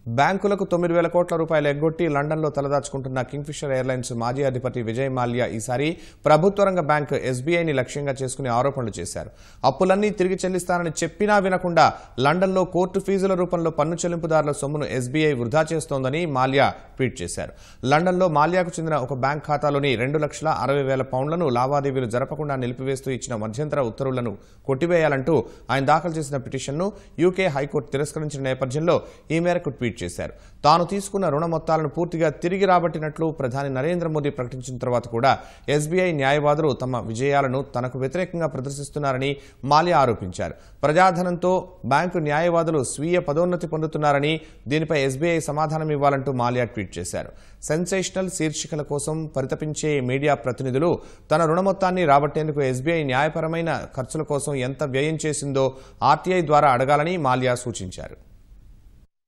బ్యాంకులకు 9,000 కోట్ల రూపాయలు ఎగ్గొట్టి లండన్లో తలదాచుకుంటున్న కింగ్ఫిషర్ ఎయిర్లైన్స్ మాజీ అధిపతి విజయ్ మాల్యా ఈసారి ప్రభుత్వ రంగ బ్యాంక్ ఎస్బీఐని లక్ష్యంగా చేసుకుని ఆరోపణలు చేశారు. అప్పులన్నీ తిరిగి చెల్లిస్తానని చెప్పినా వినకుండా లండన్లో కోర్టు ఫీజుల రూపంలో పన్ను చెల్లింపుదారుల సొమ్మును ఎస్బీఐ వృధా చేస్తోందని మాల్యా ట్వీట్ చేశారు. లండన్లో మాల్యాకు చెందిన ఒక బ్యాంక్ ఖాతాలోని 2,60,000 పౌండ్లను లావాదేవీలు జరపకుండా నిలిపివేస్తూ ఇచ్చిన మధ్యంతర ఉత్తర్వులను కొట్టివేయాలంటూ ఆయన దాఖలు చేసిన పిటిషన్ను యూకే హైకోర్టు తిరస్కరించిన నేపథ్యంలో ఈ మేరకు ట్వీట్ చేశారు. తాను తీసుకున్న రుణ మొత్తాలను పూర్తిగా తిరిగి రాబట్టినట్లు ప్రధాని నరేంద్ర మోదీ ప్రకటించిన తర్వాత కూడా ఎస్బీఐ న్యాయవాదులు తమ విజయాలను తనకు వ్యతిరేకంగా ప్రదర్శిస్తున్నారని మాల్యా ఆరోపించారు. ప్రజాధనంతో బ్యాంకు న్యాయవాదులు స్వీయ పదోన్నతి పొందుతున్నారని, దీనిపై ఎస్బీఐ సమాధానం ఇవ్వాలంటూ మాల్యా ట్వీట్ చేశారు. సెన్సేషనల్ శీర్షికల కోసం పరితపించే మీడియా ప్రతినిధులు తన రుణ మొత్తాన్ని రాబట్టేందుకు ఎస్బీఐ న్యాయపరమైన ఖర్చుల కోసం ఎంత వ్యయం చేసిందో ఆర్టీఐ ద్వారా అడగాలని మాల్యా సూచించారు.